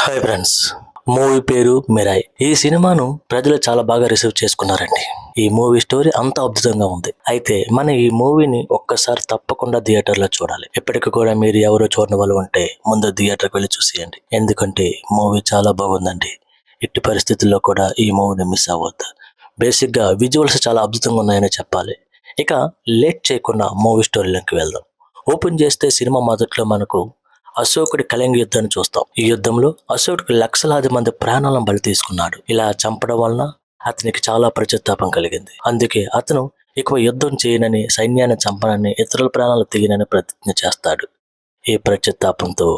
Hi friends. Movie పేరు Mirai. ఈ సినిమాను ప్రజలు చాలా బాగా రిసీవ్ చేసుకున్నారండి. ఈ మూవీ స్టోరీ అంత అద్భుతంగా ఉంది. అయితే మన ఈ మూవీని ఒక్కసారి తప్పకుండా థియేటర్లో చూడాలి. ఇప్పటికి కూడా మీరు ఎవరో చూడని వాళ్ళు ఉంటే ముందు థియేటర్కి వెళ్ళి చూసేయండి. ఎందుకంటే మూవీ చాలా బాగుందండి. ఎట్టి పరిస్థితుల్లో కూడా ఈ మూవీని మిస్ అవ్వద్దు. బేసిక్గా విజువల్స్ చాలా అద్భుతంగా ఉన్నాయని చెప్పాలి. ఇక లేట్ చేయకుండా మూవీ స్టోరీలోకి వెళ్దాం. ఓపెన్ చేస్తే సినిమా మొదట్లో మనకు అశోకుడి కళింగ యుద్ధాన్ని చూస్తాం. ఈ యుద్ధంలో అశోకుడికి లక్షలాది మంది ప్రాణాలను బలి తీసుకున్నాడు. ఇలా చంపడం వలన అతనికి చాలా పశ్చాత్తాపం కలిగింది. అందుకే అతను ఎక్కువ యుద్ధం చేయనని, సైన్యాన్ని చంపనని, ఇతరుల ప్రాణాలు తీయనని ప్రతిజ్ఞ చేస్తాడు. ఈ పశ్చాత్తాపంతో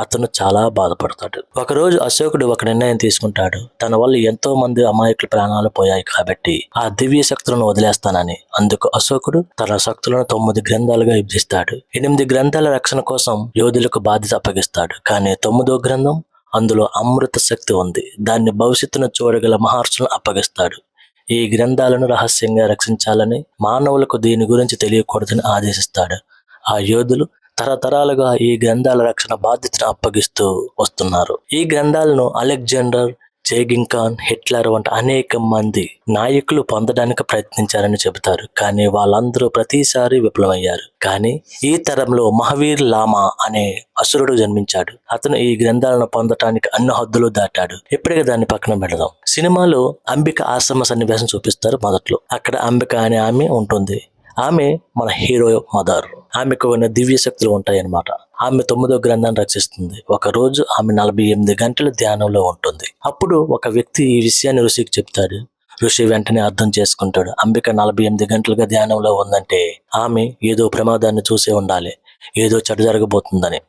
అతను చాలా బాధపడతాడు. ఒకరోజు అశోకుడు ఒక నిర్ణయం తీసుకుంటాడు. తన వల్ల ఎంతో మంది అమాయకుల ప్రాణాలు పోయాయి కాబట్టి ఆ దివ్య శక్తులను వదిలేస్తానని. అందుకు అశోకుడు తన శక్తులను 9 గ్రంథాలుగా విభజిస్తాడు. 8 గ్రంథాల రక్షణ కోసం యోధులకు బాధ్యత అప్పగిస్తాడు. కానీ 9వ గ్రంథం, అందులో అమృత శక్తి ఉంది. దాన్ని భవిష్యత్తును చూడగల మహర్షులను అప్పగిస్తాడు. ఈ గ్రంథాలను రహస్యంగా రక్షించాలని, మానవులకు దీని గురించి తెలియకూడదని ఆదేశిస్తాడు. ఆ యోధులు తరతరాలుగా ఈ గ్రంథాల రక్షణ బాధ్యతను అప్పగిస్తూ వస్తున్నారు. ఈ గ్రంథాలను అలెగ్జాండర్, జేగింగ్ ఖాన్, హిట్లర్ వంటి అనేక మంది నాయకులు పొందడానికి ప్రయత్నించారని చెబుతారు. కానీ వాళ్ళందరూ ప్రతిసారి విఫలమయ్యారు. కానీ ఈ తరంలో మహావీర్ లామా అనే అసురుడు జన్మించాడు. అతను ఈ గ్రంథాలను పొందటానికి అన్ని హద్దులు దాటాడు. ఇప్పటికే దాన్ని పక్కన పెడదాం. సినిమాలో అంబిక ఆశ్రమ సన్నివేశం చూపిస్తారు. మొదట్లో అక్కడ అంబిక అనే ఆమె ఉంటుంది. ఆమె మన హీరో మదర్. ఆమెకు ఉన్న దివ్య శక్తులు ఉంటాయన్నమాట. ఆమె 9వ గ్రంథాన్ని రక్షిస్తుంది. ఒక రోజు ఆమె 48 గంటలు ధ్యానంలో ఉంటుంది. అప్పుడు ఒక వ్యక్తి ఈ విషయాన్ని ఋషికి చెప్తాడు. ఋషి వెంటనే అర్థం చేసుకుంటాడు. అంబిక 48 గంటలుగా ధ్యానంలో ఉందంటే ఆమె ఏదో ప్రమాదాన్ని చూసే ఉండాలి, ఏదో చెడు జరగబోతుందని.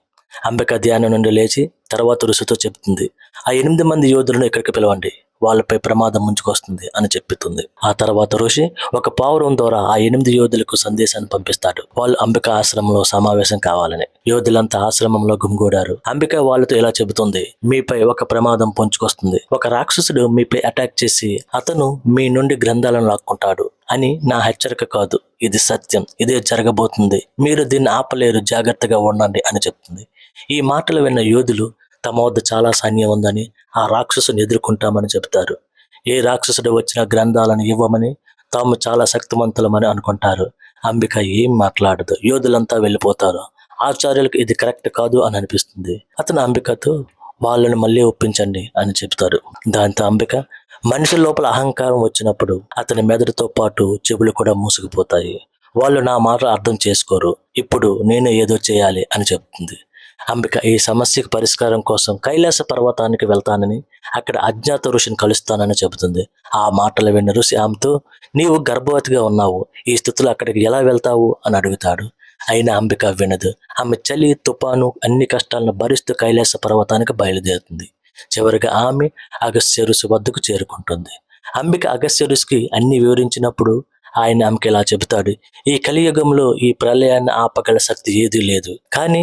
అంబిక ధ్యానం నుండి లేచి తర్వాత ఋషితో చెప్తుంది, ఆ 8 మంది యోధులను ఇక్కడికి పిలవండి, వాళ్ళపై ప్రమాదం ముంచుకొస్తుంది అని చెప్తుంది. ఆ తర్వాత ఋషి ఒక పావురం ద్వారా ఆ 8 యోధులకు సందేశాన్ని పంపిస్తాడు. వాళ్ళు అంబిక ఆశ్రమంలో సమావేశం కావాలని. యోధులంతా ఆశ్రమంలో గుమిగూడారు. అంబిక వాళ్ళతో ఇలా చెబుతుంది, మీపై ఒక ప్రమాదం పొంచుకొస్తుంది. ఒక రాక్షసుడు మీపై అటాక్ చేసి అతను మీ నుండి గ్రంథాలను లాక్కుంటాడు అని నా హెచ్చరిక కాదు, ఇది సత్యం, ఇదే జరగబోతుంది, మీరు దీన్ని ఆపలేరు, జాగ్రత్తగా ఉండండి అని చెప్తుంది. ఈ మాటలు విన్న యోధులు తమ వద్ద చాలా సైన్యం ఉందని, ఆ రాక్షసుని ఎదుర్కొంటామని చెబుతారు. ఏ రాక్షసుడు వచ్చిన గ్రంథాలను ఇవ్వమని, తాము చాలా శక్తివంతులమని అనుకుంటారు. అంబిక ఏం మాట్లాడదు. యోధులంతా వెళ్ళిపోతారు. ఆచార్యులకు ఇది కరెక్ట్ కాదు అని అనిపిస్తుంది. అతను అంబికతో వాళ్ళని మళ్ళీ ఒప్పించండి అని చెప్తారు. దాంతో అంబిక, మనిషి లోపల అహంకారం వచ్చినప్పుడు అతని మెదడుతో పాటు చెవులు కూడా మూసుకుపోతాయి. వాళ్ళు నా మాటలు అర్థం చేసుకోరు. ఇప్పుడు నేనే ఏదో చేయాలి అని చెప్తుంది. అంబిక ఈ సమస్యకు పరిష్కారం కోసం కైలాస పర్వతానికి వెళ్తానని, అక్కడ అజ్ఞాత ఋషిని కలుస్తానని చెబుతుంది. ఆ మాటలు విన్న ఋషి ఆమెతో, నీవు గర్భవతిగా ఉన్నావు, ఈ స్థితిలో అక్కడికి ఎలా వెళ్తావు అని అడుగుతాడు. అయినా అంబిక వినదు. ఆమె చలి, తుపాను అన్ని కష్టాలను భరిస్తూ కైలాస పర్వతానికి బయలుదేరుతుంది. చివరిగా ఆమె అగస్త్య ఋషి వద్దకు చేరుకుంటుంది. అంబిక అగస్త్య ఋషికి అన్ని వివరించినప్పుడు ఆయన ఆమెకి ఇలా చెబుతాడు, ఈ కలియుగంలో ఈ ప్రళయాన్ని ఆపగల శక్తి ఏదీ లేదు, కానీ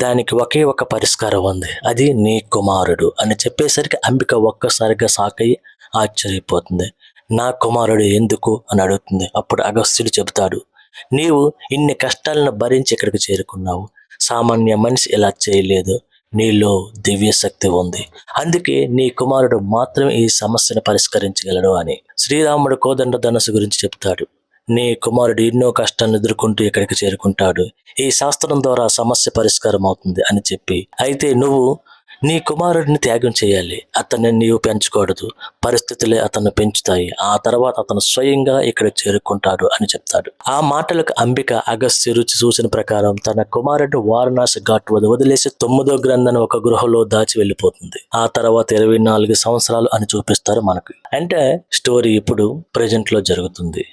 దానికి ఒకే ఒక పరిష్కారం ఉంది, అది నీ కుమారుడు అని చెప్పేసరికి అంబిక ఒక్కసారిగా సాకయ్యి ఆశ్చర్యపోతుంది. నా కుమారుడు ఎందుకు అని అడుగుతుంది. అప్పుడు అగస్త్యుడు చెబుతాడు, నీవు ఇన్ని కష్టాలను భరించి ఇక్కడికి చేరుకున్నావు, సామాన్య మనిషి ఇలా చేయలేదు, నీలో దివ్య శక్తి ఉంది, అందుకే నీ కుమారుడు మాత్రమే ఈ సమస్యను పరిష్కరించగలడు అని. శ్రీరాముడు కోదండ ధనుసు గురించి చెప్తాడు. నీ కుమారుడు ఎన్నో కష్టాలను ఎదుర్కొంటూ ఇక్కడికి చేరుకుంటాడు, ఈ శాస్త్రం ద్వారా సమస్య పరిష్కారం అవుతుంది అని చెప్పి, అయితే నువ్వు నీ కుమారుడిని త్యాగం చేయాలి, అతన్ని నీవు పెంచకూడదు, పరిస్థితులే అతన్ని పెంచుతాయి, ఆ తర్వాత అతను స్వయంగా ఇక్కడ చేరుకుంటాడు అని చెప్తాడు. ఆ మాటలకు అంబిక అగస్త్య రుచి సూచన ప్రకారం తన కుమారుడిని వారణాసి ఘాట్ వద్ద వదిలేసి 9వ గ్రంథాన్ని ఒక గృహలో దాచి వెళ్ళిపోతుంది. ఆ తర్వాత 24 సంవత్సరాలు అని చూపిస్తారు మనకు. అంటే స్టోరీ ఇప్పుడు ప్రెజెంట్ లో జరుగుతుంది.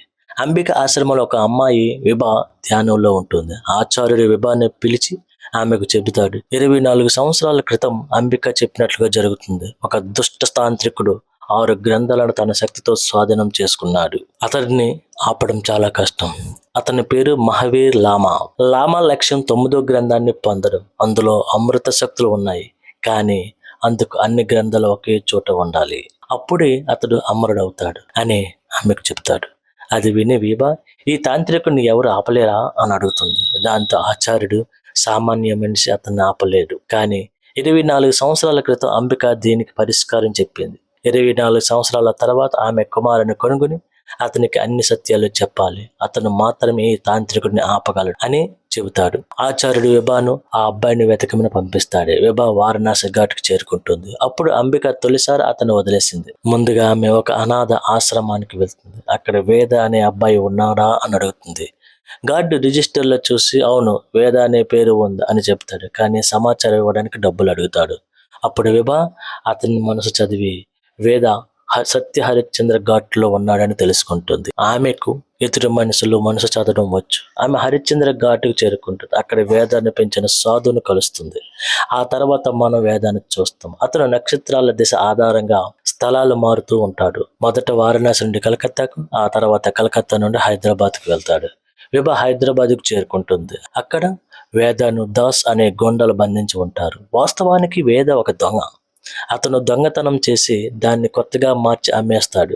అంబిక ఆశ్రమంలో ఒక అమ్మాయి విభా ధ్యానంలో ఉంటుంది. ఆచార్యుడు విభాని పిలిచి ఆమెకు చెబుతాడు, 24 సంవత్సరాల క్రితం అంబిక చెప్పినట్లుగా జరుగుతుంది. ఒక దుష్ట తాంత్రికుడు 6 గ్రంథాలను తన శక్తితో స్వాధీనం చేసుకున్నాడు. అతడిని ఆపడం చాలా కష్టం. అతని పేరు మహావీర్ లామా. లామా లక్ష్యం 9వ గ్రంథాన్ని పొందడం. అందులో అమృత శక్తులు ఉన్నాయి, కానీ అందుకు అన్ని గ్రంథాలు ఒకే చోట ఉండాలి, అప్పుడే అతడు అమరుడవుతాడు అని ఆమెకు చెప్తాడు. అది విని విభా, ఈ తాంత్రికుడిని ఎవరు ఆపలేరా అని అడుగుతుంది. దాంతో ఆచార్యుడు, సామాన్య మనిషి అతన్ని ఆపలేడు, కానీ 24 సంవత్సరాల క్రితం అంబిక దీనికి పరిష్కారం చెప్పింది. 24 సంవత్సరాల తర్వాత ఆమె కుమారుని కనుగొని అతనికి అన్ని సత్యాలు చెప్పాలి. అతను మాత్రమే ఈ తాంత్రికుడిని ఆపగలడు అని చెబుతాడు. ఆచార్యుడు విభాను ఆ అబ్బాయిని వెతకమని పంపిస్తాడు. విభా వారణాసి ఘాట్కి చేరుకుంటుంది. అప్పుడు అంబిక తొలిసారి అతను వదిలేసింది. ముందుగా ఆమె ఒక అనాథ ఆశ్రమానికి వెళ్తుంది. అక్కడ వేద అనే అబ్బాయి ఉన్నాడా అని అడుగుతుంది. గార్డు రిజిస్టర్లో చూసి అవును వేద అనే పేరు ఉంది అని చెప్తాడు. కానీ సమాచారం ఇవ్వడానికి డబ్బులు అడుగుతాడు. అప్పుడు విభా అతని మనసు చదివి వేద సత్య హరిశ్చంద్ర ఘాట్లో ఉన్నాడని తెలుసుకుంటుంది. ఆమెకు ఇతరు మనుషులు మనసు చదవడం వచ్చు. ఆమె హరిశ్చంద్ర ఘాటుకు చేరుకుంటుంది. అక్కడ వేదాన్ని పెంచిన సాధువును కలుస్తుంది. ఆ తర్వాత మనం వేదాన్ని చూస్తాం. అతను నక్షత్రాల దిశ ఆధారంగా స్థలాలు మారుతూ ఉంటాడు. మొదట వారణాసి నుండి కలకత్తాకు, ఆ తర్వాత కలకత్తా నుండి హైదరాబాద్కు వెళ్తాడు. విభా హైదరాబాద్కు చేరుకుంటుంది. అక్కడ వేదను దాస్ అనే గొండలు బంధించి ఉంటారు. వాస్తవానికి వేద ఒక దొంగ. అతను దొంగతనం చేసి దాన్ని కొత్తగా మార్చి అమ్మేస్తాడు.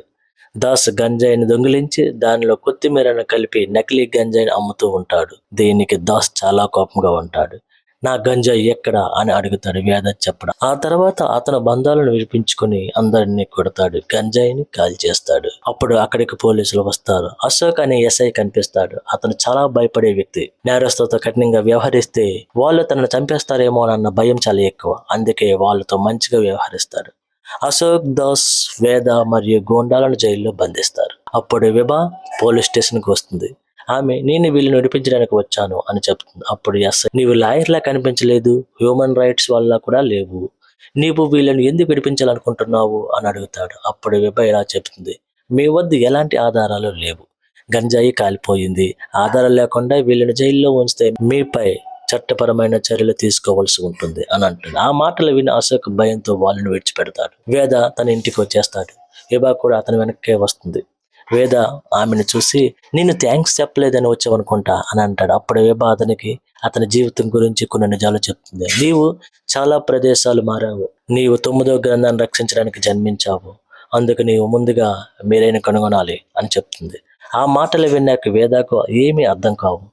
దాస్ గంజాయిని దొంగిలించి దానిలో కొత్తిమీరను కలిపి నకిలీ గంజాయిని అమ్ముతూ ఉంటాడు. దీనికి దాస్ చాలా కోపంగా ఉంటాడు. నా గంజాయి ఎక్కడా అని అడుగుతాడు. వేద చెప్పడం. ఆ తర్వాత అతను బంధాలను విడిపించుకుని అందరినీ కొడతాడు. గంజాయిని కాల్చేస్తాడు. అప్పుడు అక్కడికి పోలీసులు వస్తారు. అశోక్ అనే ఎస్ఐ కనిపిస్తాడు. అతను చాలా భయపడే వ్యక్తి. నేరస్తులతో కఠినంగా వ్యవహరిస్తే వాళ్ళు తనను చంపేస్తారేమో అన్న భయం చాలా ఎక్కువ. అందుకే వాళ్ళతో మంచిగా వ్యవహరిస్తాడు. అశోక్, దాస్, వేద మరియు గోండాలను జైల్లో బంధిస్తారు. అప్పుడు విభా పోలీస్ స్టేషన్కి వస్తుంది. ఆమె నేను వీళ్ళని విడిపించడానికి వచ్చాను అని చెప్తుంది. అప్పుడు ఎస్ఐ నీవు లాయర్లా కనిపించలేదు, హ్యూమన్ రైట్స్ వల్ల కూడా లేవు, నీవు వీళ్ళని ఎందుకు విడిపించాలనుకుంటున్నావు అని అడుగుతాడు. అప్పుడు విభా ఇలా చెప్తుంది, మీ వద్ద ఎలాంటి ఆధారాలు లేవు, గంజాయి కాలిపోయింది, ఆధారాలు లేకుండా వీళ్ళని జైల్లో ఉంచితే మీపై చట్టపరమైన చర్యలు తీసుకోవాల్సి ఉంటుంది అని అంటుంది. ఆ మాటలు విని అశోక్ భయంతో వాళ్ళని విడిచిపెడతాడు. వేద తన ఇంటికి వచ్చేస్తాడు. విభా కూడా అతని వెనక్కే వస్తుంది. వేద ఆమెను చూసి నేను థ్యాంక్స్ చెప్పలేదని వచ్చావనుకుంటా అని అంటాడు. అప్పుడు విభా అతనికి అతని జీవితం గురించి కొన్ని నిజాలు చెప్తుంది. నీవు చాలా ప్రదేశాలు మారావు, నీవు 9వ గ్రంథాన్ని రక్షించడానికి జన్మించావు, అందుకు నీవు ముందుగా మీరైన కనుగొనాలి అని చెప్తుంది. ఆ మాటలు విన్నాక వేదకు ఏమీ అర్థం కావు.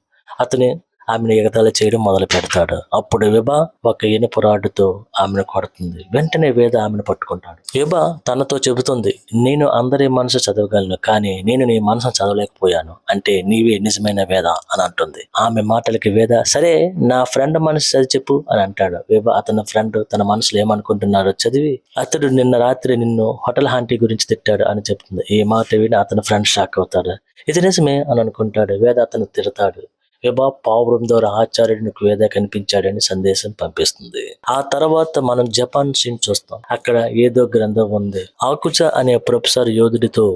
అతని ఆమెను ఎగతాళి చేయడం మొదలు పెడతాడు. అప్పుడు విభా ఒక ఇనుప రాడ్డుతో ఆమెను కొడుతుంది. వెంటనే వేద ఆమెను పట్టుకుంటాడు. విభా తనతో చెబుతుంది, నేను అందరి మనసు చదవగలను, కానీ నేను నీ మనసు చదవలేకపోయాను, అంటే నీవే నిజమైన వేద అని అంటుంది. ఆమె మాటలకి వేద సరే నా ఫ్రెండ్ మనసు చదివి చెప్పు అని అంటాడు. విభా అతని ఫ్రెండ్ తన మనసులో ఏమనుకుంటున్నారో చదివి అతడు నిన్న రాత్రి నిన్ను హోటల్ హాంటీ గురించి తిట్టాడు అని చెప్తుంది. ఈ మాట విని అతని ఫ్రెండ్ షాక్ అవుతాడు. ఇది నిజమే అని అనుకుంటాడు. వేద అతను తిడతాడు. విభా పావురం ద్వారా ఆచార్యుడికి వేద కనిపించాడని సందేశం పంపిస్తుంది. ఆ తర్వాత మనం జపాన్ సీన్ చూస్తాం. అక్కడ ఏదో గ్రంథం ఉంది. ఆకుచ అనే ప్రొఫెసర్ యోధుడితో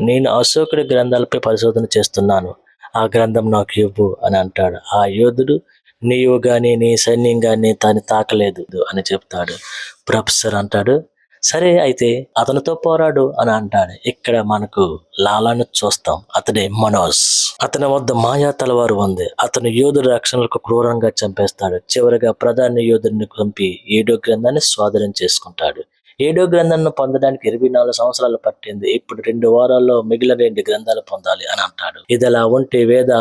నేను అశోకుడి గ్రంథాలపై పరిశోధన చేస్తున్నాను, ఆ గ్రంథం నాకు ఇవ్వు అని అంటాడు. ఆ యోధుడు నీవు గాని నీ సైన్యం గాని తాను తాకలేదు అని చెప్తాడు. ప్రొఫెసర్ అంటాడు సరే అయితే అతనితో పోరాడు అని అంటాడు. ఇక్కడ మనకు లాలాను చూస్తాం. అతడే మనోజ్. అతని వద్ద మాయా తలవారు ఉంది. అతను యోధుడి రక్షణలకు క్రూరంగా చంపేస్తాడు. చివరిగా ప్రధాన యోధుడిని చంపి 7వ గ్రంథాన్ని స్వాధీనం చేసుకుంటాడు. 7వ గ్రంథాన్ని పొందడానికి 24 సంవత్సరాలు పట్టింది. ఇప్పుడు 2 వారాల్లో మిగిలిన 2 గ్రంథాలు పొందాలి అని అంటాడు. ఇదిలా ఉంటే వేద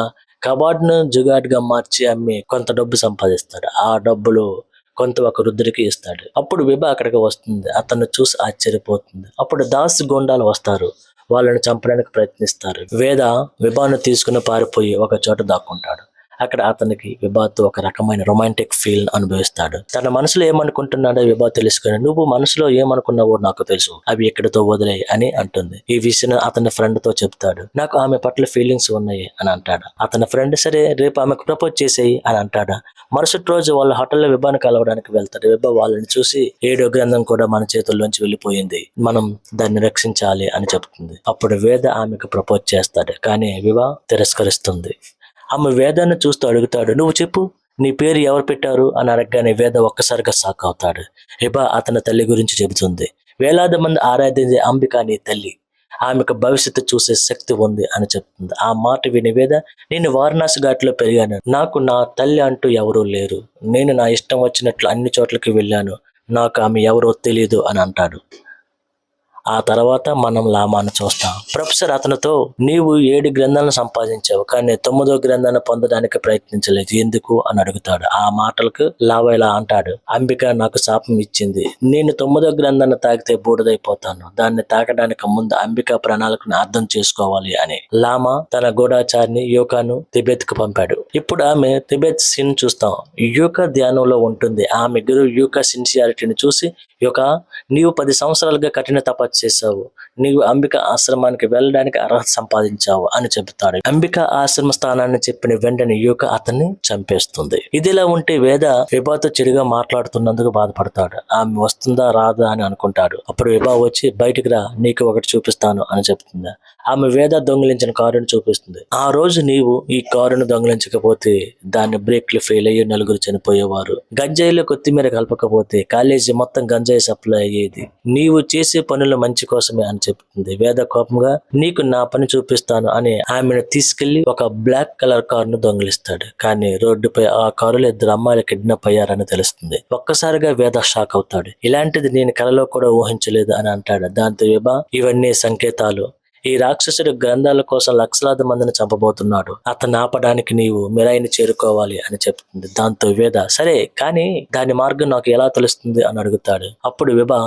కబాడ్ను జుగాడ్గా మార్చి అమ్మి కొంత డబ్బు సంపాదిస్తాడు. ఆ డబ్బులు కొంత ఒక రుద్రుడికి ఇస్తాడు. అప్పుడు విభా అక్కడికి వస్తుంది. అతన్ని చూసి ఆశ్చర్యపోతుంది. అప్పుడు దాస్ గోండాలు వస్తారు. వాళ్ళని చంపడానికి ప్రయత్నిస్తారు. వేద విభాను తీసుకుని పారిపోయి ఒక చోట దాక్కుంటాడు. అక్కడ అతనికి విభాతో ఒక రకమైన రొమాంటిక్ ఫీల్ అనుభవిస్తాడు. తన మనసులో ఏమనుకుంటున్నాడో విభా తెలుసుకుని నువ్వు మనసులో ఏమనుకున్నావో నాకు తెలుసు, అవి ఎక్కడితో వదిలే అని అంటుంది. ఈ విషయం అతని ఫ్రెండ్ తో చెప్తాడు. నాకు ఆమె పట్ల ఫీలింగ్స్ ఉన్నాయి అని అంటాడు. అతని ఫ్రెండ్ సరే రేపు ఆమెకు ప్రపోజ్ చేసేయి అని అంటాడు. మరుసటి రోజు వాళ్ళ హోటల్లో విభాను కలవడానికి వెళ్తాడు. విభా వాళ్ళని చూసి 7వ గ్రంథం కూడా మన చేతుల్లోంచి వెళ్ళిపోయింది, మనం దాన్ని రక్షించాలి అని చెప్తుంది. అప్పుడు వేద ఆమెకు ప్రపోజ్ చేస్తాడు. కానీ విభా తిరస్కరిస్తుంది. ఆమె వేదాన్ని చూస్తూ అడుగుతాడు, నువ్వు చెప్పు నీ పేరు ఎవరు పెట్టారు అని అడగగానే వేద ఒక్కసారిగా షాక్ అవుతాడు. విభా అతని తల్లి గురించి చెబుతుంది. వేలాది మంది ఆరాధించే అంబిక నీ తల్లి, ఆమెకు భవిష్యత్తు చూసే శక్తి ఉంది అని చెప్తుంది. ఆ మాట విని వేద నేను వారణాసి ఘాట్లో పెరిగాను, నాకు నా తల్లి అంటూ ఎవరూ లేరు, నేను నా ఇష్టం వచ్చినట్లు అన్ని చోట్లకి వెళ్ళాను, నాకు ఆమె ఎవరో తెలియదు అని అంటాడు. ఆ తర్వాత మనం లామాను చూస్తాం. ప్రొఫెసర్ అతనితో, నీవు 7 గ్రంథాలను సంపాదించావు, కానీ 9వ గ్రంథాన్ని పొందడానికి ప్రయత్నించలేదు, ఎందుకు అని అడుగుతాడు. ఆ మాటలకు లావా ఇలా అంటాడు, అంబిక నాకు శాపం ఇచ్చింది. నేను 9వ గ్రంథాన్ని తాకితే బూడిదైపోతాను. దాన్ని తాకడానికి ముందు అంబిక ప్రణాళికను అర్థం చేసుకోవాలి అని. లామా తన గూఢాచారిని యూకాను టిబెత్ కు పంపాడు. ఇప్పుడు ఆమె టిబెత్ సీన్ చూస్తాం. యూకా ధ్యానంలో ఉంటుంది. ఆమె గురువు యూకా సిన్సియారిటీని చూసి, యూకా, నీవు 10 సంవత్సరాలుగా కఠిన తపస్సు చేశావు. నీవు అంబిక ఆశ్రమానికి వెళ్ళడానికి అర్హత సంపాదించావు అని చెబుతాడు. అంబిక ఆశ్రమ స్థానాన్ని చెప్పిన వెంటనే యూకా అతన్ని చంపేస్తుంది. ఇదిలా ఉంటే వేద విభాతో చెడుగా మాట్లాడుతున్నందుకు బాధపడతాడు. ఆమె వస్తుందా రాదా అని అనుకుంటాడు. అప్పుడు విభా వచ్చి, బయటికి రా, నీకు ఒకటి చూపిస్తాను అని చెప్తుంది. ఆమె వేద దొంగిలించిన కారును చూపిస్తుంది. ఆ రోజు నీవు ఈ కారును దొంగిలించకపోతే దాని బ్రేక్లు ఫెయిల్ అయ్యి 9 చనిపోయేవారు. గంజాయిలో కొత్తిమీర కలపకపోతే కాలేజీ మొత్తం గంజాయి సప్లై అయ్యేది. నీవు చేసే పనులు మంచి కోసమే అని చెప్తుంది. వేద కోపంగా, నీకు నా పని చూపిస్తాను అని ఆమెను తీసుకెళ్లి ఒక బ్లాక్ కలర్ కారును దొంగిలిస్తాడు. కానీ రోడ్డుపై ఆ కారులో 2 అమ్మాయిలు కిడ్నాప్ అయ్యారని తెలుస్తుంది. ఒక్కసారిగా వేద షాక్ అవుతాడు. ఇలాంటిది నేను కలలో కూడా ఊహించలేదు అని అంటాడు. దాంతో విభా, ఇవన్నీ సంకేతాలు. ఈ రాక్షసుడు గ్రంథాల కోసం లక్షలాది మందిని చంపబోతున్నాడు. అతన్ని ఆపడానికి నీవు మిరాయిని చేరుకోవాలి అని చెప్తుంది. దాంతో వేద, సరే, కానీ దాని మార్గం నాకు ఎలా తెలుస్తుంది అని అడుగుతాడు. అప్పుడు విభా,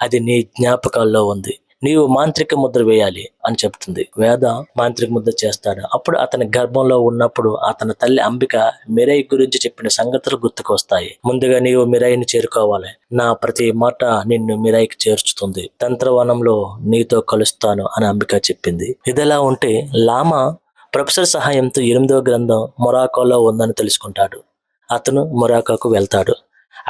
అది నీ జ్ఞాపకాల్లో ఉంది, నీవు మాంత్రిక ముద్ర వేయాలి అని చెప్తుంది. వేద మాంత్రిక ముద్ర చేస్తాడు. అప్పుడు అతని గర్భంలో ఉన్నప్పుడు అతని తల్లి అంబిక మిరై గురించి చెప్పిన సంగతులు గుర్తుకొస్తాయి. ముందుగా నీవు మిరైని చేరుకోవాలి. నా ప్రతి మాట నిన్ను మిరైకి చేర్చుతుంది. తంత్రవనంలో నీతో కలుస్తాను అని అంబిక చెప్పింది. ఇదిలా ఉంటే లామా ప్రొఫెసర్ సహాయంతో 8వ గ్రంథం మొరాకోలో ఉందని తెలుసుకుంటాడు. అతను మొరాకోకు వెళ్తాడు.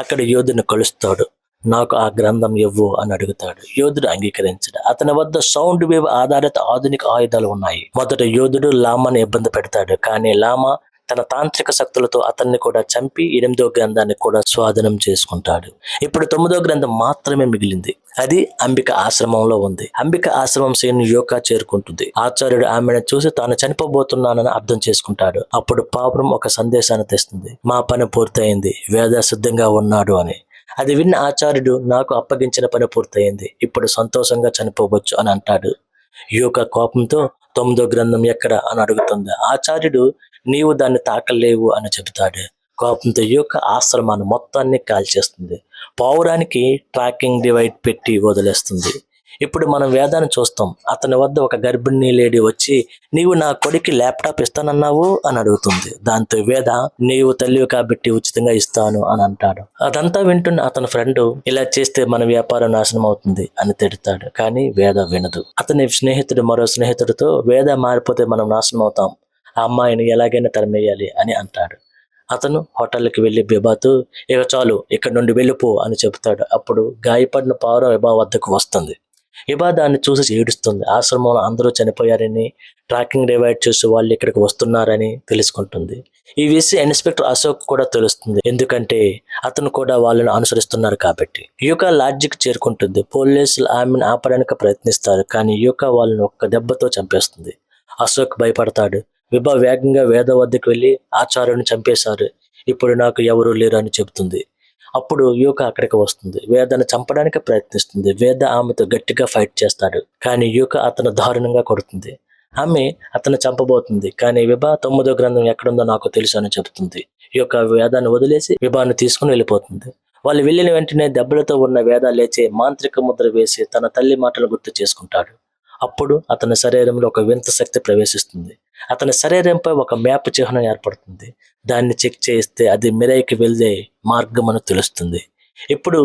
అక్కడ యోధుని కలుస్తాడు. నాకు ఆ గ్రంథం ఇవ్వు అని అడుగుతాడు. యోధుడు అంగీకరించాడు. అతని వద్ద సౌండ్ వేవ్ ఆధారిత ఆధునిక ఆయుధాలు ఉన్నాయి. మొదట యోధుడు లామాని ఇబ్బంది పెడతాడు. కానీ లామా తన తాంత్రిక శక్తులతో అతన్ని కూడా చంపి 8వ గ్రంథాన్ని కూడా స్వాధీనం చేసుకుంటాడు. ఇప్పుడు 9వ గ్రంథం మాత్రమే మిగిలింది. అది అంబిక ఆశ్రమంలో ఉంది. అంబిక ఆశ్రమం సీన్ యోకా చేరుకుంటుంది. ఆచార్యుడు ఆమెను చూసి తాను చనిపోబోతున్నానని అర్థం చేసుకుంటాడు. అప్పుడు పాపురం ఒక సందేశాన్ని తెస్తుంది. మా పని పూర్తయింది, వేద సిద్ధంగా ఉన్నాడు అని. అది విన్న ఆచార్యుడు, నాకు అప్పగించిన పని పూర్తయింది, ఇప్పుడు సంతోషంగా చనిపోవచ్చు అని అంటాడు. యూకా కోపంతో, 9వ గ్రంథం ఎక్కడ అని అడుగుతుంది. ఆచార్యుడు, నీవు దాన్ని తాకలేవు అని చెబుతాడు. కోపంతో యూకా ఆశ్రమాన్ని మొత్తాన్ని కాల్చేస్తుంది. పావురానికి ట్రాకింగ్ డివైడ్ పెట్టి వదిలేస్తుంది. ఇప్పుడు మనం వేదాన్ని చూస్తాం. అతని వద్ద ఒక గర్భిణీ లేడీ వచ్చి, నీవు నా కొడుక్కి ల్యాప్టాప్ ఇస్తానన్నావు అని అడుగుతుంది. దాంతో వేద, నీవు తల్లివి కాబట్టి ఉచితంగా ఇస్తాను అని అంటాడు. అదంతా వింటున్న అతని ఫ్రెండ్, ఇలా చేస్తే మన వ్యాపారం నాశనం అవుతుంది అని తిడతాడు. కానీ వేద వినదు. అతని స్నేహితుడు మరో స్నేహితుడితో, వేద మారిపోతే మనం నాశనం అవుతాం, ఆ అమ్మాయిని ఎలాగైనా తరిమేయాలి అని అంటాడు. అతను హోటల్కి వెళ్లి విభాతో, ఇక చాలు, ఇక్కడ నుండి వెళ్ళిపో అని చెబుతాడు. అప్పుడు గాయపడిన పావురం విభా వద్దకు వస్తుంది. విభా దాన్ని చూసి ఏడుస్తుంది. ఆశ్రమంలో అందరూ చనిపోయారని, ట్రాకింగ్ డివైడ్ చేసి వాళ్ళు ఇక్కడికి వస్తున్నారని తెలుసుకుంటుంది. ఈ విషయం ఇన్స్పెక్టర్ అశోక్ కూడా తెలుస్తుంది. ఎందుకంటే అతను కూడా వాళ్ళని అనుసరిస్తున్నారు కాబట్టి. యూకా లాడ్జికి చేరుకుంటుంది. పోలీసులు ఆమెను ఆపడానికి ప్రయత్నిస్తారు. కానీ యూకా వాళ్ళని ఒక్క దెబ్బతో చంపేస్తుంది. అశోక్ భయపడతాడు. విభా వేగంగా వేద వద్దకు వెళ్లి, ఆచార్యుని చంపేశారు, ఇప్పుడు నాకు ఎవరూ లేరు అని చెబుతుంది. అప్పుడు యూకా అక్కడికి వస్తుంది. వేదను చంపడానికి ప్రయత్నిస్తుంది. వేద ఆమెతో గట్టిగా ఫైట్ చేస్తాడు. కానీ యూకా అతను దారుణంగా కొడుతుంది. ఆమె అతను చంపబోతుంది. కానీ విభా 9వ గ్రంథం ఎక్కడుందో నాకు తెలుసు అని చెబుతుంది. యూకా వేదాన్ని వదిలేసి విభాను తీసుకుని వెళ్ళిపోతుంది. వాళ్ళు వెళ్ళిన వెంటనే దెబ్బలతో ఉన్న వేద లేచి మాంత్రిక ముద్ర వేసి తన తల్లి మాటలు గుర్తు చేసుకుంటాడు. అప్పుడు అతని శరీరంలో ఒక వింత శక్తి ప్రవేశిస్తుంది. అతని శరీరంపై ఒక మ్యాప్ చిహ్నం ఏర్పడుతుంది. దాన్ని చెక్ చేస్తే అది మిరైకి వెళ్లే మార్గం అని తెలుస్తుంది. ఇప్పుడు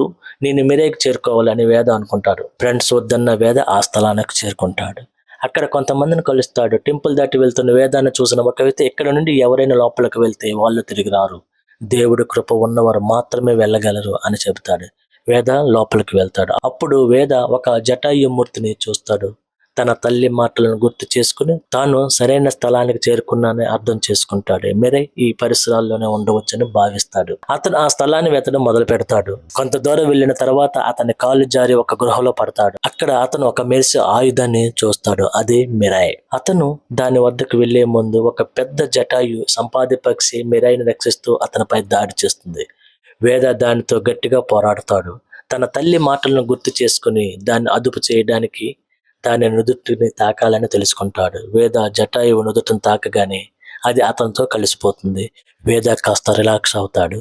నేను మిరైకి చేరుకోవాలని వేద అనుకుంటాడు. ఫ్రెండ్స్ వద్దన్న వేద ఆ స్థలానికి చేరుకుంటాడు. అక్కడ కొంతమందిని కలుస్తాడు. టెంపుల్ దాటి వెళ్తున్న వేదాన్ని చూసిన ఒక వ్యక్తి, ఇక్కడ నుండి ఎవరైనా లోపలికి వెళ్తే వాళ్ళు తిరిగి రారు, దేవుడి కృప ఉన్నవారు మాత్రమే వెళ్ళగలరు అని చెబుతాడు. వేద లోపలికి వెళ్తాడు. అప్పుడు వేద ఒక జటాయుమూర్తిని చూస్తాడు. తన తల్లి మాటలను గుర్తు చేసుకుని తాను సరైన స్థలానికి చేరుకున్నానని అర్థం చేసుకుంటాడు. మిరై ఈ పరిసరాల్లోనే ఉండవచ్చని భావిస్తాడు. అతను ఆ స్థలాన్ని వెతడం మొదలు పెడతాడు. కొంత దూరం వెళ్లిన తర్వాత అతని కాలు జారి ఒక గృహలో పడతాడు. అక్కడ అతను ఒక మెరిసే ఆయుధాన్ని చూస్తాడు. అదే మిరై. అతను దాని వద్దకు వెళ్లే ముందు ఒక పెద్ద జటాయు సంపాది పక్షి మిరైని రక్షిస్తూ అతనిపై దాడి చేస్తుంది. వేద దానితో గట్టిగా పోరాడతాడు. తన తల్లి మాటలను గుర్తు చేసుకుని దాన్ని అదుపు చేయడానికి దాని నుదుటిని తాకాలని తెలుసుకుంటాడు. వేద జటాయువు నుదుటిని తాకగానే అది అతనితో కలిసిపోతుంది. వేద కాస్త రిలాక్స్ అవుతాడు.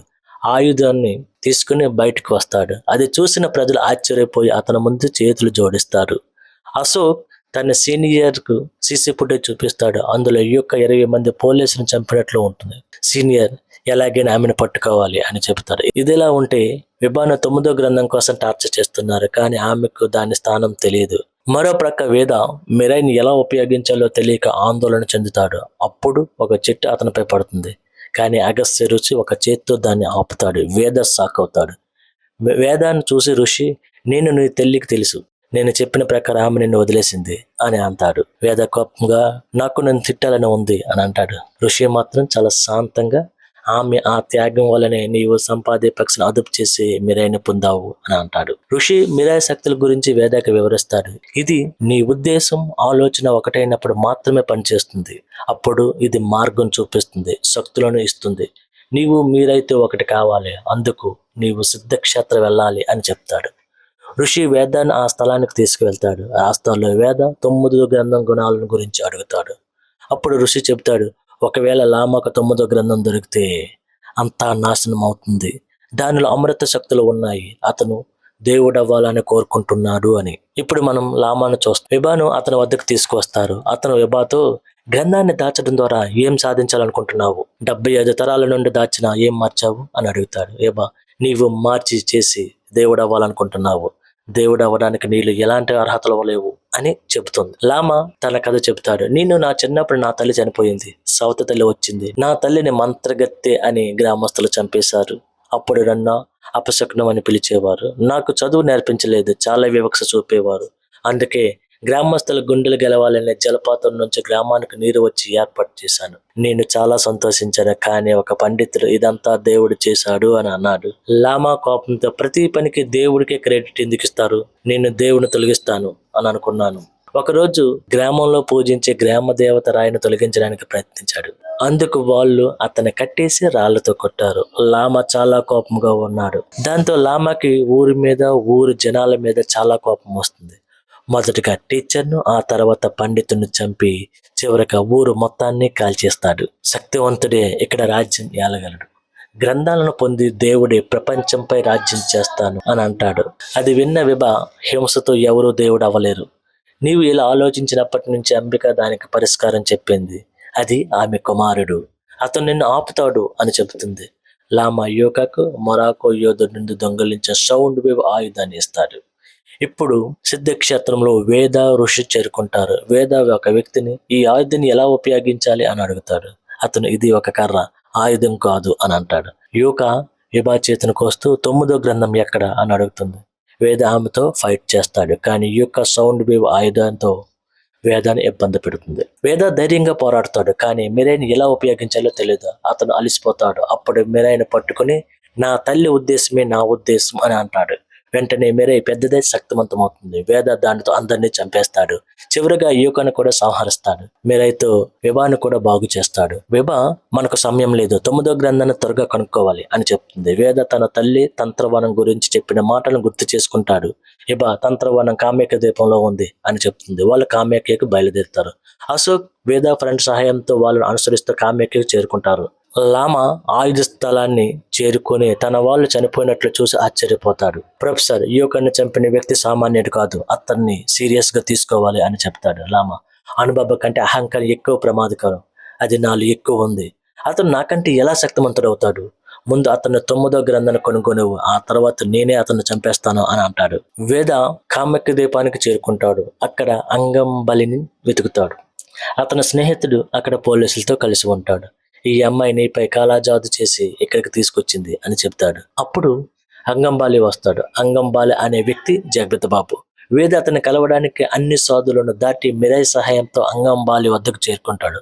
ఆయుధాన్ని తీసుకుని బయటకు వస్తాడు. అది చూసిన ప్రజలు ఆశ్చర్యపోయి అతని ముందు చేతులు జోడిస్తారు. అశోక్ తన సీనియర్కు సీసీ ఫుటేజ్ చూపిస్తాడు. అందులో ఈ యొక్క 20 మంది పోలీసులను చంపినట్లు ఉంటుంది. సీనియర్ ఎలాగైనా ఆమెను పట్టుకోవాలి అని చెబుతారు. ఇదిలా ఉంటే విభాను 9వ గ్రంథం కోసం టార్చర్ చేస్తున్నారు, కానీ ఆమెకు దాని స్థానం తెలియదు. మరో ప్రక్క వేద మిరైని ఎలా ఉపయోగించాలో తెలియక ఆందోళన చెందుతాడు. అప్పుడు ఒక చెట్టు అతనిపై పడుతుంది, కానీ అగస్త్య ఋషి ఒక చేత్తో దాన్ని ఆపుతాడు. వేద షాక్ అవుతాడు. వేదాన్ని చూసి ఋషి, నేను నీ తల్లికి తెలుసు, నేను చెప్పిన ప్రకారం ఆమె నిన్ను వదిలేసింది అని అంటాడు. వేద కోపంగా, నాకు నన్ను తిట్టాలని ఉంది అని అంటాడు. ఋషి మాత్రం చాలా శాంతంగా, ఆమె ఆ త్యాగం వల్లనే నీవు సంపాదే పక్షిని అదుపు చేసి మిరైని పొందావు అని అంటాడు. ఋషి మిరాయి శక్తుల గురించి వేదకి వివరిస్తాడు. ఇది నీ ఉద్దేశం, ఆలోచన ఒకటైనప్పుడు మాత్రమే పనిచేస్తుంది. అప్పుడు ఇది మార్గం చూపిస్తుంది, శక్తులను ఇస్తుంది. నీవు మీరైతే ఒకటి కావాలి, అందుకు నీవు సిద్ధక్షేత్రం వెళ్ళాలి అని చెప్తాడు. ఋషి వేదాన్ని ఆ స్థలానికి తీసుకువెళ్తాడు. ఆ స్థలంలో వేద 9వ గ్రంథం గుణాలను గురించి అడుగుతాడు. అప్పుడు ఋషి చెప్తాడు, ఒకవేళ లామాకు 9వ గ్రంథం దొరికితే అంతా నాశనం అవుతుంది. దానిలో అమృత శక్తులు ఉన్నాయి. అతను దేవుడు అవ్వాలని కోరుకుంటున్నాడు అని. ఇప్పుడు మనం లామాను చూస్తాం. విభాను అతని వద్దకు తీసుకువస్తారు. అతను విభాతో, గ్రంథాన్ని దాచడం ద్వారా ఏం సాధించాలనుకుంటున్నావు? 75 తరాల నుండి దాచిన ఏం మార్చావు అని అడుగుతాడు. విభా, నీవు మార్చి చేసి దేవుడు అవ్వాలనుకుంటున్నావు. దేవుడు అవ్వడానికి నీళ్ళు ఎలాంటి అర్హతలు లేవు అని చెబుతుంది. లామా తన కథ చెబుతాడు. నేను నా చిన్నప్పుడు నా తల్లి చనిపోయింది. సవత తల్లి వచ్చింది. నా తల్లిని మంత్రగత్తె అని గ్రామస్తులు చంపేశారు. అప్పుడు నన్ను అపశకునం అని పిలిచేవారు. నాకు చదువు నేర్పించలేదు, చాలా వివక్ష చూపేవారు. అందుకే గ్రామస్తుల గుండెలు గెలవాలనే జలపాతం నుంచి గ్రామానికి నీరు వచ్చి ఏర్పాటు చేశాను. నేను చాలా సంతోషించాను, కానీ ఒక పండితుడు ఇదంతా దేవుడు చేశాడు అని అన్నాడు. లామా కోపంతో, ప్రతి పనికి దేవుడికే క్రెడిట్ ఎందుకు ఇస్తారు? నేను దేవుని తొలగిస్తాను అని అనుకున్నాను. ఒకరోజు గ్రామంలో పూజించే గ్రామ దేవత రాయిని తొలగించడానికి ప్రయత్నించాడు. అందుకు వాళ్ళు అతన్ని కట్టేసి రాళ్లతో కొట్టారు. లామా చాలా కోపంగా ఉన్నాడు. దాంతో లామాకి ఊరి మీద, ఊరి జనాల మీద చాలా కోపం వస్తుంది. మొదటగా టీచర్ను, ఆ తర్వాత పండితుని చంపి చివరిగా ఊరు మొత్తాన్ని కాల్చేస్తాడు. శక్తివంతుడే ఇక్కడ రాజ్యం ఏలగలడు. గ్రంథాలను పొంది దేవుడే ప్రపంచంపై రాజ్యం చేస్తాను అని అంటాడు. అది విన్న విభ, హింసతో ఎవరూ దేవుడు అవ్వలేరు. నీవు ఇలా ఆలోచించినప్పటి నుంచి అంబిక దానికి పరిష్కారం చెప్పింది. అది ఆమె కుమారుడు, అతను నిన్ను ఆపుతాడు అని చెబుతుంది. లామా యోకకు మొరాకో యోధుడి నుండి దొంగిలించిన సౌండ్ వేవ్ ఆయుధాన్ని ఇస్తాడు. ఇప్పుడు సిద్ధక్షేత్రంలో వేద, ఋషి చేరుకుంటారు. వేద ఒక వ్యక్తిని ఈ ఆయుధాన్ని ఎలా ఉపయోగించాలి అని అడుగుతాడు. అతను, ఇది ఒక కర్ర, ఆయుధం కాదు అని అంటాడు. యోక విభా చేతిని కోస్తూ 9వ గ్రంథం ఎక్కడ అని అడుగుతుంది. వేద ఆమెతో ఫైట్ చేస్తాడు, కానీ ఈ యొక్క సౌండ్ వేవ్ ఆయుధంతో వేదాన్ని ఇబ్బంది పెడుతుంది. వేద ధైర్యంగా పోరాడుతాడు, కానీ మిరైని ఎలా ఉపయోగించాలో తెలియదు. అతను అలిసిపోతాడు. అప్పుడు మిరైని పట్టుకుని, నా తల్లి ఉద్దేశమే నా ఉద్దేశం అని అంటాడు. వెంటనే మిరై పెద్దదే శక్తివంతమవుతుంది. వేద దానితో అందరినీ చంపేస్తాడు. చివరిగా యూకను కూడా సంహరిస్తాడు. మిరైతో విభాను కూడా బాగు చేస్తాడు. విభ, మనకు సమయం లేదు, 9వ గ్రంథాన్ని త్వరగా కనుక్కోవాలి అని చెప్తుంది. వేద తన తల్లి తంత్రవనం గురించి చెప్పిన మాటలను గుర్తు చేసుకుంటాడు. విభ, తంత్రవనం కామ్యక ద్వీపంలో ఉంది అని చెప్తుంది. వాళ్ళు కామ్యకకు బయలుదేరుతారు. అశోక్, వేద ఫ్రెండ్ సహాయంతో వాళ్ళను అనుసరిస్తూ కామ్యకకు చేరుకుంటారు. లామా ఆయుధ స్థలాన్ని చేరుకుని తన వాళ్ళు చనిపోయినట్లు చూసి ఆశ్చర్యపోతాడు. ప్రొఫెసర్, యూకర్ని చంపిన వ్యక్తి సామాన్యుడు కాదు, అతన్ని సీరియస్ గా తీసుకోవాలి అని చెప్తాడు. లామా, అనుభవ కంటే అహంకారం ఎక్కువ ప్రమాదకరం, అది నాలో ఎక్కువ ఉంది. అతను నాకంటే ఎలా శక్తివంతుడవుతాడు? ముందు అతను 9వ గ్రంథాన్ని కొనుగొనువు, ఆ తర్వాత నేనే అతన్ని చంపేస్తాను అని అంటాడు. వేద కామ్యక ద్వీపానికి చేరుకుంటాడు. అక్కడ అంగం బలిని వెతుకుతాడు. అతని స్నేహితుడు అక్కడ పోలీసులతో కలిసి ఉంటాడు. ఈ అమ్మాయి నీపై కాలాజాదు చేసి ఇక్కడికి తీసుకొచ్చింది అని చెప్తాడు. అప్పుడు అంగంబాలి వస్తాడు. అంగంబాలి అనే వ్యక్తి జగపతి బాబు. వేద అతన్ని కలవడానికి అన్ని సాధులను దాటి మిరై సహాయంతో అంగంబాలి వద్దకు చేరుకుంటాడు.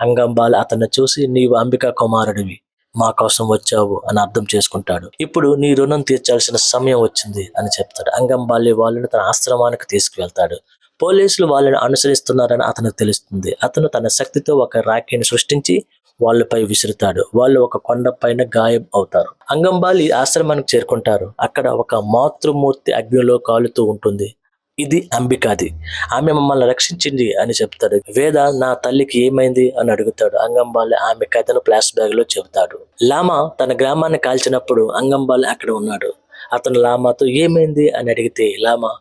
అంగంబాలి అతన్ని చూసి, నీవు అంబికా కుమారుడివి, మా కోసం వచ్చావు అని అర్థం చేసుకుంటాడు. ఇప్పుడు నీ రుణం తీర్చాల్సిన సమయం వచ్చింది అని చెప్తాడు. అంగంబాలి వాళ్ళని తన ఆశ్రమానికి తీసుకువెళ్తాడు. పోలీసులు వాళ్ళని అనుసరిస్తున్నారని అతనికి తెలుస్తుంది. అతను తన శక్తితో ఒక రాఖీని సృష్టించి వాళ్ళపై విసురుతాడు. వాళ్ళు ఒక కొండ పైన గాయం అవుతారు. అంగంబాలి ఆశ్రమానికి చేరుకుంటారు. అక్కడ ఒక మాతృమూర్తి అగ్నిలో కాలుతూ ఉంటుంది. ఇది అంబికాది. ఆమె మమ్మల్ని రక్షించింది అని చెప్తాడు. వేద నా తల్లికి ఏమైంది అని అడుగుతాడు. అంగంబాలి ఆమె కథను ఫ్లాష్ బ్యాగ్ లో చెబుతాడు. లామా తన గ్రామాన్ని కాల్చినప్పుడు అంగంబాలి అక్కడ ఉన్నాడు. అతను లామాతో ఏమైంది అని అడిగితే లామా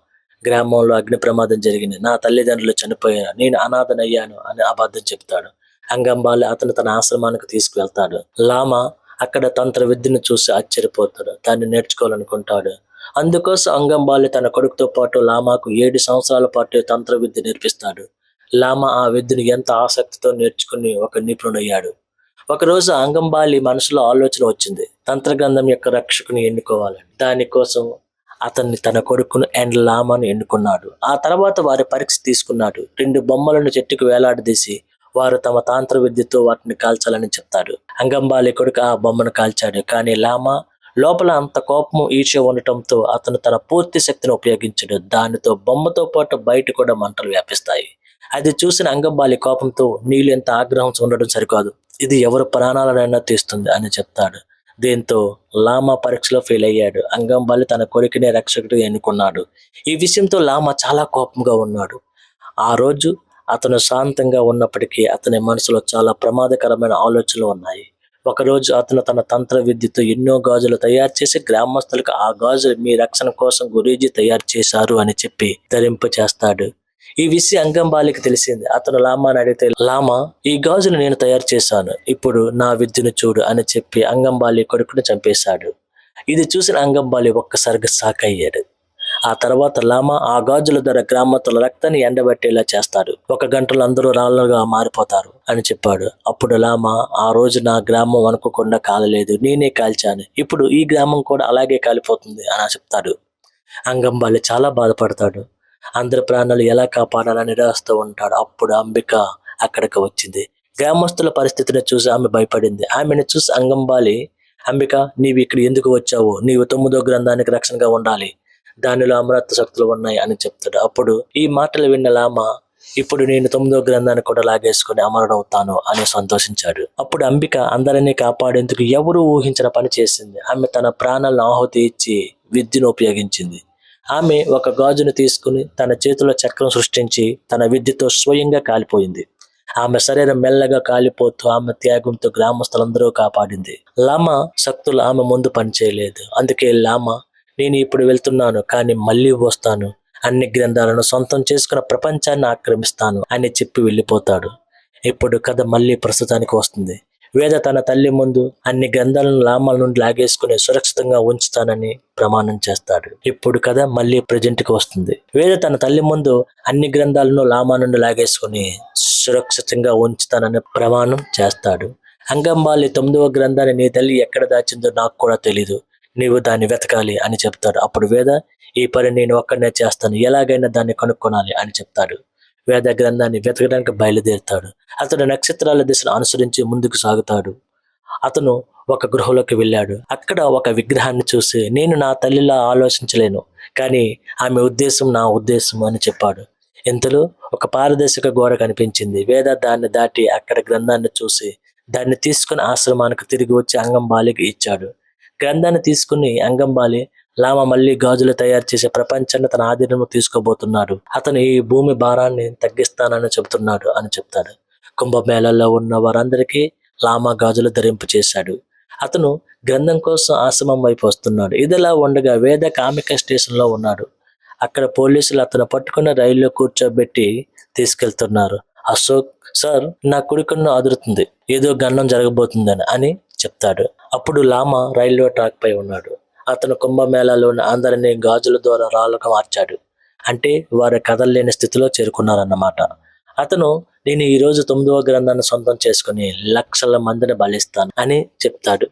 గ్రామంలో అగ్ని ప్రమాదం జరిగింది, నా తల్లిదండ్రులు చనిపోయారు, నేను అనాథనయ్యాను అని అబద్ధం చెప్తాడు. అంగంబాలి అతను తన ఆశ్రమానికి తీసుకువెళ్తాడు. లామా అక్కడ తంత్ర విద్యను చూసి ఆశ్చర్యపోతాడు. దాన్ని నేర్చుకోవాలనుకుంటాడు. అందుకోసం అంగంబాలి తన కొడుకుతో పాటు లామాకు 7 సంవత్సరాల పాటు తంత్ర విద్య నేర్పిస్తాడు. లామా ఆ విద్యను ఎంత ఆసక్తితో నేర్చుకుని ఒక నిపుణుడయ్యాడు. ఒకరోజు అంగంబాలి మనసులో ఆలోచన వచ్చింది, తంత్రగ్రంథం యొక్క రక్షకుని ఎన్నుకోవాలని. దానికోసం అతన్ని తన కొడుకును అండ్ లామాను ఎన్నుకున్నాడు. ఆ తర్వాత వారి పరీక్ష తీసుకున్నాడు. 2 బొమ్మలను చెట్టుకు వేలాడదీసి వారు తమ తాంత్ర విద్యతో వాటిని కాల్చాలని చెప్తాడు. అంగంబాలి కొడుకు ఆ బొమ్మను కాల్చాడు. కానీ లామా లోపల అంత కోపము ఈర్ష్య ఉండటంతో అతను తన పూర్తి శక్తిని ఉపయోగించాడు. దానితో బొమ్మతో పాటు బయట కూడా మంటలు వ్యాపిస్తాయి. అది చూసిన అంగంబాలి కోపంతో నీళ్ళు ఎంత ఆగ్రహం ఉండడం సరికాదు, ఇది ఎవరు ప్రాణాలనైనా తీస్తుంది అని చెప్తాడు. దీంతో లామా పరీక్షలో ఫెయిల్ అయ్యాడు. అంగంబాలి తన కొడుకునే రక్షకుడు ఎన్నుకున్నాడు. ఈ విషయంతో లామా చాలా కోపంగా ఉన్నాడు. ఆ రోజు అతను శాంతంగా ఉన్నప్పటికీ అతని మనసులో చాలా ప్రమాదకరమైన ఆలోచనలు ఉన్నాయి. ఒకరోజు అతను తన తంత్ర విద్యతో ఎన్నో గాజులు తయారు చేసి గ్రామస్తులకు ఆ గాజులు మీ రక్షణ కోసం గురూజీ తయారు చేశారు అని చెప్పి ధరింప చేస్తాడు. ఈ విషయం అంగంబాలికి తెలిసింది. అతను లామాని అడిగితే లామా ఈ గాజులు నేను తయారు చేశాను, ఇప్పుడు నా విద్యను చూడు అని చెప్పి అంగంబాలి కొడుకును చంపేశాడు. ఇది చూసిన అంగంబాలి ఒక్కసారిగా షాక్ అయ్యాడు. ఆ తర్వాత లామా ఆ గాజుల ద్వారా గ్రామస్తుల రక్తాన్ని ఎండబెట్టేలా చేస్తాడు. 1 గంటలో అందరూ రాళ్ళుగా మారిపోతారు అని చెప్పాడు. అప్పుడు లామా ఆ రోజు నా గ్రామం అనుకోకుండా కాలలేదు, నేనే కాల్చాను, ఇప్పుడు ఈ గ్రామం కూడా అలాగే కాలిపోతుంది అని చెప్తాడు. అంగంబాలి చాలా బాధపడతాడు. అందరి ప్రాణాలు ఎలా కాపాడాలని నిరాశతో ఉంటాడు. అప్పుడు అంబిక అక్కడికి వచ్చింది. గ్రామస్తుల పరిస్థితిని చూసి ఆమె భయపడింది. ఆమెను చూసి అంగంబాలి, అంబిక నీవు ఇక్కడ ఎందుకు వచ్చావు, నీవు 9వ గ్రంథానికి రక్షణగా ఉండాలి, దానిలో అమరత్వ శక్తులు ఉన్నాయి అని చెప్తాడు. అప్పుడు ఈ మాటలు విన్న లామా, ఇప్పుడు నేను 9వ గ్రంథాన్ని కూడా లాగేసుకుని అమరుడవుతాను అని సంతోషించాడు. అప్పుడు అంబిక అందరినీ కాపాడేందుకు ఎవరు ఊహించిన పని చేసింది. ఆమె తన ప్రాణాలను ఆహుతి ఇచ్చి విద్యను ఉపయోగించింది. ఆమె ఒక గాజును తీసుకుని తన చేతిలో చక్రం సృష్టించి తన విద్యతో స్వయంగా కాలిపోయింది. ఆమె శరీరం మెల్లగా కాలిపోతూ ఆమె త్యాగంతో గ్రామస్తులందరూ కాపాడింది. లామా శక్తులు ఆమె ముందు పనిచేయలేదు. అందుకే లామా, నేను ఇప్పుడు వెళ్తున్నాను కానీ మళ్ళీ వస్తాను, అన్ని గ్రంథాలను సొంతం చేసుకున్న ప్రపంచాన్ని ఆక్రమిస్తాను అని చెప్పి వెళ్ళిపోతాడు. ఇప్పుడు కథ మళ్ళీ ప్రస్తుతానికి వస్తుంది. వేద తన తల్లి ముందు అన్ని గ్రంథాలను లామాల నుండి లాగేసుకుని సురక్షితంగా ఉంచుతానని ప్రమాణం చేస్తాడు. ఇప్పుడు కథ మళ్ళీ ప్రజెంట్ కి వస్తుంది. వేద తన తల్లి ముందు అన్ని గ్రంథాలను లామా నుండి లాగేసుకుని సురక్షితంగా ఉంచుతానని ప్రమాణం చేస్తాడు. అంగంబాలి 9వ గ్రంథాన్ని నీ తల్లి ఎక్కడ దాచిందో నాకు కూడా తెలీదు, నీవు దాన్ని వెతకాలి అని చెప్తాడు. అప్పుడు వేద, ఈ పని నేను ఒక్కడనే చేస్తాను, ఎలాగైనా దాన్ని కనుక్కొనాలి అని చెప్తాడు. వేద గ్రంథాన్ని వెతకడానికి బయలుదేరుతాడు. అతడు నక్షత్రాల దిశను అనుసరించి ముందుకు సాగుతాడు. అతను ఒక గృహలోకి వెళ్ళాడు. అక్కడ ఒక విగ్రహాన్ని చూసి, నేను నా తల్లిలా ఆలోచించలేను, కానీ ఆమె ఉద్దేశం నా ఉద్దేశం అని చెప్పాడు. ఇంతలో ఒక పారదర్శక గోడ కనిపించింది. వేద దాన్ని దాటి అక్కడ గ్రంథాన్ని చూసి దాన్ని తీసుకుని ఆశ్రమానికి తిరిగి వచ్చి అంగంబాలికి ఇచ్చాడు. గ్రంథాన్ని తీసుకుని అంగంబాలి, లామా మళ్ళీ గాజులు తయారు చేసే ప్రపంచాన్ని తన ఆధీనంలో తీసుకోబోతున్నాడు, అతను ఈ భూమి భారాన్ని తగ్గిస్తానని చెబుతున్నాడు అని చెప్తాడు. కుంభమేళాలో ఉన్న వారందరికీ లామా గాజులు ధరింపు చేశాడు. అతను గ్రంథం కోసం ఆశ్రమం వైపు వస్తున్నాడు. ఇదిలా ఉండగా వేద కామిక స్టేషన్ లో ఉన్నాడు. అక్కడ పోలీసులు అతను పట్టుకున్న రైల్లో కూర్చోబెట్టి తీసుకెళ్తున్నారు. అశోక్, సార్ నా కుడికన్ను అదురుతుంది, ఏదో గన్నం జరగబోతుందని అని చెప్తాడు. అప్పుడు లామా రైల్వే ట్రాక్ పై ఉన్నాడు. అతను కుంభమేళాలోని అందరినీ గాజుల ద్వారా రాళ్ళకు మార్చాడు. అంటే వారు కదలలేని స్థితిలో చేరుకున్నారన్నమాట. అతను, నేను ఈ రోజు 9వ గ్రంథాన్ని సొంతం చేసుకుని లక్షల మందిని బలిస్తాను అని చెప్తాడు.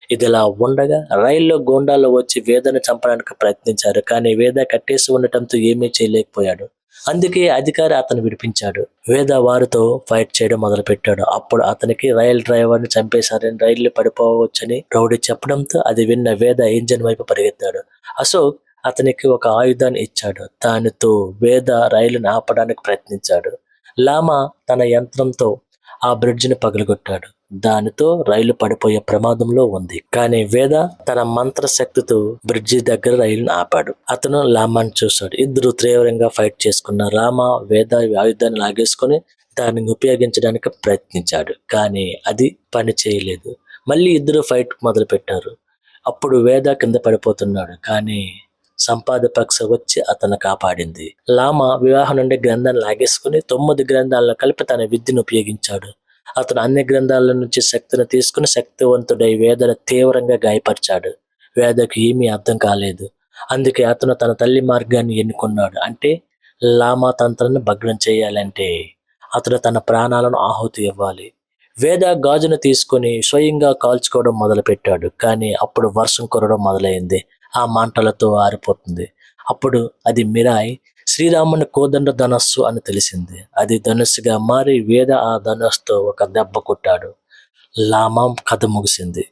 ఇదిలా ఉండగా రైల్లో గోండాలు వచ్చి వేదను చంపడానికి ప్రయత్నించారు. కానీ వేద కట్టేసి ఉండటంతో ఏమీ చేయలేకపోయాడు. అందుకే అధికారి అతను విడిపించాడు. వేద వారితో ఫైట్ చేయడం మొదలు పెట్టాడు. అప్పుడు అతనికి రైల్ డ్రైవర్ ని చంపేశారని, రైలు పడిపోవచ్చని రౌడీ చెప్పడంతో అది విన్న వేద ఇంజన్ వైపు పరిగెత్తాడు. అశోక్ అతనికి ఒక ఆయుధాన్ని ఇచ్చాడు. దానితో వేద రైలును ఆపడానికి ప్రయత్నించాడు. లామా తన యంత్రంతో ఆ బ్రిడ్జిని పగలగొట్టాడు. దానితో రైలు పడిపోయే ప్రమాదంలో ఉంది. కానీ వేద తన మంత్ర శక్తితో బ్రిడ్జి దగ్గర రైలును ఆపాడు. అతను లామాను చూశాడు. ఇద్దరు తీవ్రంగా ఫైట్ చేసుకున్న రామ వేద ఆయుధాన్ని లాగేసుకుని దానిని ఉపయోగించడానికి ప్రయత్నించాడు. కానీ అది పని చేయలేదు. మళ్ళీ ఇద్దరు ఫైట్ మొదలు పెట్టారు. అప్పుడు వేద కింద పడిపోతున్నాడు. కానీ సంపాద పక్ష వచ్చి అతను కాపాడింది. లామ వివాహం నుండి గ్రంథాన్ని లాగేసుకుని 9 గ్రంథాలను కలిపి తన విద్యను ఉపయోగించాడు. అతను అన్ని గ్రంథాల నుంచి శక్తిని తీసుకుని శక్తివంతుడై వేదను తీవ్రంగా గాయపరిచాడు. వేదకు ఏమీ అర్థం కాలేదు. అందుకే అతను తన తల్లి మార్గాన్ని ఎన్నుకున్నాడు. అంటే లామా తంత్రాన్ని భగ్నం చేయాలంటే అతడు తన ప్రాణాలను ఆహుతి ఇవ్వాలి. వేద గాజును తీసుకుని స్వయంగా కాల్చుకోవడం మొదలుపెట్టాడు. కానీ అప్పుడు వర్షం కురవడం మొదలైంది. ఆ మంటలతో ఆరిపోతుంది. అప్పుడు అది మిరాయ్ శ్రీరాముని కోదండ ధనస్సు అని తెలిసింది. అది ధనుస్సుగా మారి వేద ఆ ధనుస్సుతో ఒక దెబ్బ కొట్టాడు. లామా కథ ముగిసింది.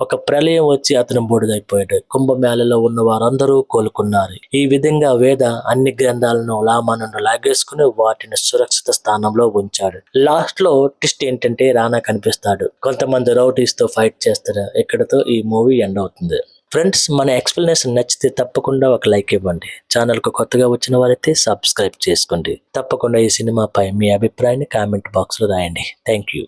ఒక ప్రళయం వచ్చి అతను బూడిదైపోయాడు. కుంభమేళలో ఉన్న వారందరూ కోలుకున్నారు. ఈ విధంగా వేద అన్ని గ్రంథాలను లామా నుండి లాగేసుకుని వాటిని సురక్షిత స్థానంలో ఉంచాడు. లాస్ట్ లో ట్విస్ట్ ఏంటంటే రానా కనిపిస్తాడు. కొంతమంది రౌడీస్ తో ఫైట్ చేస్తారు. ఇక్కడతో ఈ మూవీ ఎండ్ అవుతుంది. ఫ్రెండ్స్, మన ఎక్స్ప్లెనేషన్ నచ్చితే తప్పకుండా ఒక లైక్ ఇవ్వండి. ఛానల్కు కొత్తగా వచ్చిన వారైతే సబ్స్క్రైబ్ చేసుకోండి. తప్పకుండా ఈ సినిమాపై మీ అభిప్రాయాన్ని కామెంట్ బాక్స్లో రాయండి. Thank you.